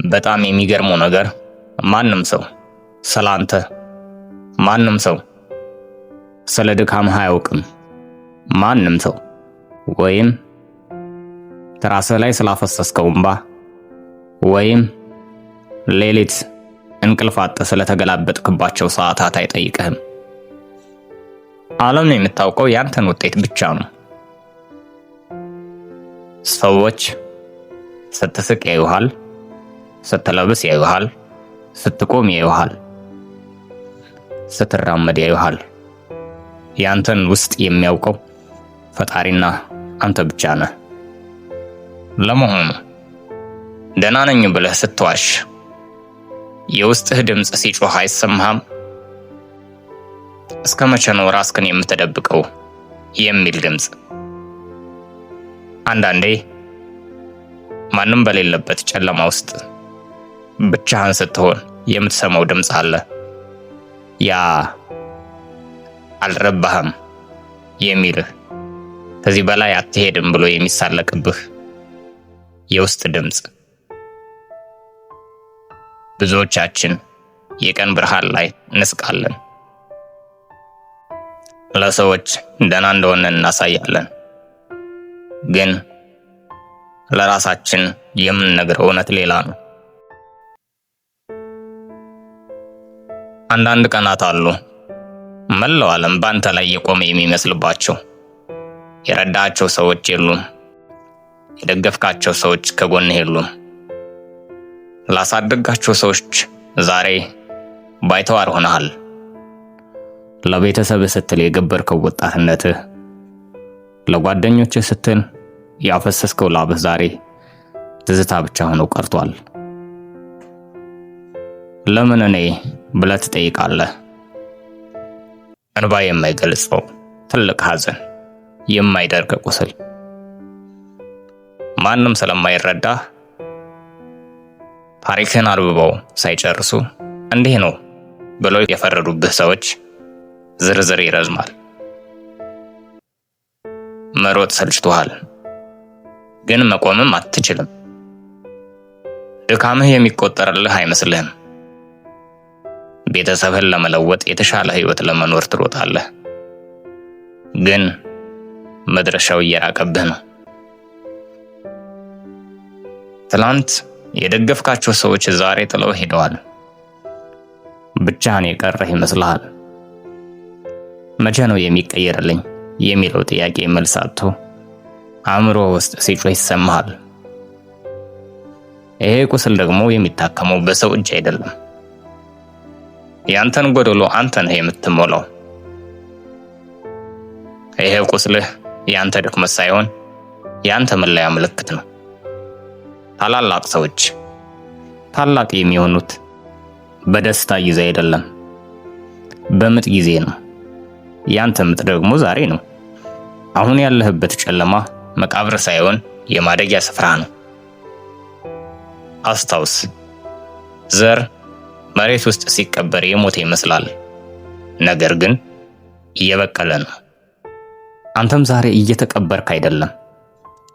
በጣም የሚገርመው ነገር ማንም ሰው ስላንተ ማንም ሰው ስለ ድካምህ አያውቅም። ማንም ሰው ወይም ትራስህ ላይ ስላፈሰስከው እንባ ወይም ሌሊት እንቅልፍ አጥተህ ስለተገላበጥክባቸው ሰዓታት አይጠይቅህም። ዓለም የምታውቀው ያንተን ውጤት ብቻ ነው። ሰዎች ስትስቅ ያዩሃል፣ ስትለብስ ያዩሃል፣ ስትቆም ያዩሃል፣ ስትራመድ ያዩሃል። ያንተን ውስጥ የሚያውቀው ፈጣሪና አንተ ብቻ ነህ። ለመሆኑ ደህና ነኝ ብለህ ስትዋሽ የውስጥህ ድምፅ ሲጮህ አይሰማህም? እስከ መቼ ነው ራስህን የምትደብቀው የሚል ድምፅ? አንዳንዴ ማንም በሌለበት ጨለማ ውስጥ ብቻህን ስትሆን የምትሰማው ድምፅ አለ። ያ አልረባህም የሚልህ፣ ከዚህ በላይ አትሄድም ብሎ የሚሳለቅብህ የውስጥ ድምፅ። ብዙዎቻችን የቀን ብርሃን ላይ እንስቃለን፣ ለሰዎች ደህና እንደሆነ እናሳያለን። ግን ለራሳችን የምንነግረው እውነት ሌላ ነው። አንዳንድ ቀናት አሉ መላው ዓለም ባንተ ላይ የቆመ የሚመስልባቸው። የረዳቸው ሰዎች የሉም፣ የደገፍካቸው ሰዎች ከጎንህ የሉም። ላሳደጋቸው ሰዎች ዛሬ ባይተዋር ሆነሃል። ለቤተሰብህ ስትል የገበርከው ወጣትነትህ፣ ለጓደኞችህ ስትል ያፈሰስከው ላብህ ዛሬ ትዝታ ብቻ ሆኖ ቀርቷል። ለምን እኔ ብለህ ትጠይቃለህ። እንባ የማይገልጸው ትልቅ ሐዘን፣ የማይደርቅ ቁስል። ማንም ስለማይረዳህ ታሪክህን አልብበው ሳይጨርሱ እንዲህ ነው ብለው የፈረዱብህ ሰዎች ዝርዝር ይረዝማል። መሮጥ ሰልችቶሃል፣ ግን መቆምም አትችልም። ድካምህ የሚቆጠርልህ አይመስልህም። ቤተሰብህን ለመለወጥ የተሻለ ህይወት ለመኖር ትሮጣለህ፣ ግን መድረሻው እየራቀብህ ነው። ትላንት የደገፍካቸው ሰዎች ዛሬ ጥለው ሄደዋል። ብቻህን የቀረህ ይመስልሃል። መቼ ነው የሚቀየርልኝ የሚለው ጥያቄ መልስ አጥቶ አእምሮ ውስጥ ሲጮህ ይሰማሃል። ይሄ ቁስል ደግሞ የሚታከመው በሰው እጅ አይደለም። ያንተን ጎደሎ አንተ ነህ የምትሞላው። ይሄ ቁስልህ ያንተ ድክመት ሳይሆን ያንተ መለያ ምልክት ነው። ታላላቅ ሰዎች ታላቅ የሚሆኑት በደስታ ጊዜ አይደለም፣ በምጥ ጊዜ ነው። ያንተ ምጥ ደግሞ ዛሬ ነው። አሁን ያለህበት ጨለማ መቃብር ሳይሆን የማደጊያ ስፍራ ነው። አስታውስ፣ ዘር መሬት ውስጥ ሲቀበር የሞተ ይመስላል፣ ነገር ግን እየበቀለ ነው። አንተም ዛሬ እየተቀበርክ አይደለም፣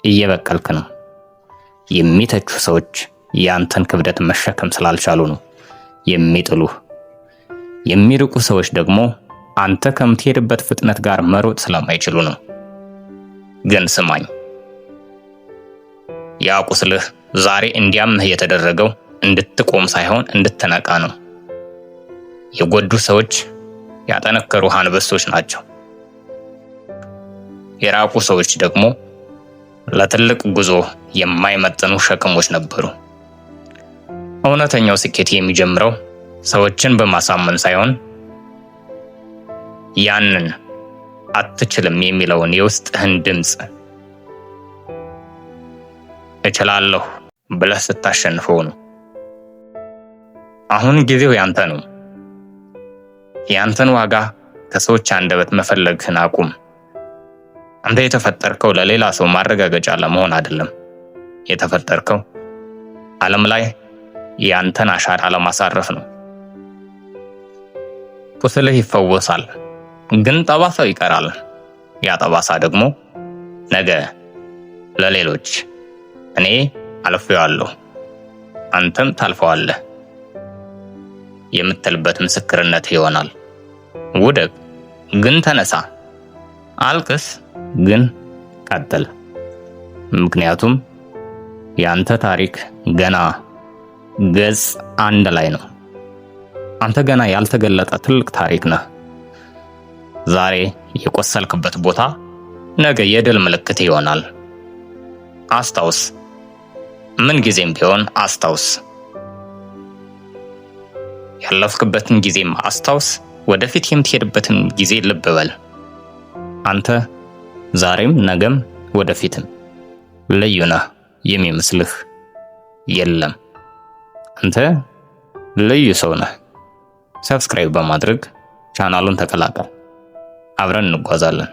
እየበቀልክ ነው። የሚተቹ ሰዎች ያንተን ክብደት መሸከም ስላልቻሉ ነው የሚጥሉህ። የሚርቁ ሰዎች ደግሞ አንተ ከምትሄድበት ፍጥነት ጋር መሮጥ ስለማይችሉ ነው። ግን ስማኝ፣ ያ ቁስልህ ዛሬ እንዲያምህ የተደረገው እንድትቆም ሳይሆን እንድትነቃ ነው። የጎዱ ሰዎች ያጠነከሩ አንበሶች ናቸው። የራቁ ሰዎች ደግሞ ለትልቅ ጉዞ የማይመጥኑ ሸክሞች ነበሩ። እውነተኛው ስኬት የሚጀምረው ሰዎችን በማሳመን ሳይሆን ያንን አትችልም የሚለውን የውስጥህን ድምፅ እችላለሁ ብለህ ስታሸንፈው ነው። አሁን ጊዜው ያንተ ነው። ያንተን ዋጋ ከሰዎች አንደበት መፈለግህን አቁም። አንተ የተፈጠርከው ለሌላ ሰው ማረጋገጫ ለመሆን አይደለም። የተፈጠርከው ዓለም ላይ ያንተን አሻራ ለማሳረፍ ነው። ቁስልህ ይፈወሳል፣ ግን ጠባሳው ይቀራል። ያ ጠባሳ ደግሞ ነገ ለሌሎች እኔ አልፌዋለሁ አንተም ታልፈዋለህ የምትልበት ምስክርነት ይሆናል። ውደቅ ግን ተነሳ፣ አልቅስ ግን ቀጥል። ምክንያቱም ያንተ ታሪክ ገና ገጽ 1 ላይ ነው። አንተ ገና ያልተገለጠ ትልቅ ታሪክ ነህ። ዛሬ የቆሰልክበት ቦታ ነገ የድል ምልክት ይሆናል። አስታውስ፣ ምን ጊዜም ቢሆን አስታውስ። ያለፍክበትን ጊዜም አስታውስ። ወደፊት የምትሄድበትን ጊዜ ልብ በል። አንተ ዛሬም ነገም ወደፊትም ልዩ ነህ። የሚመስልህ የለም። አንተ ልዩ ሰው ነህ። ሰብስክራይብ በማድረግ ቻናሉን ተቀላቀል። አብረን እንጓዛለን።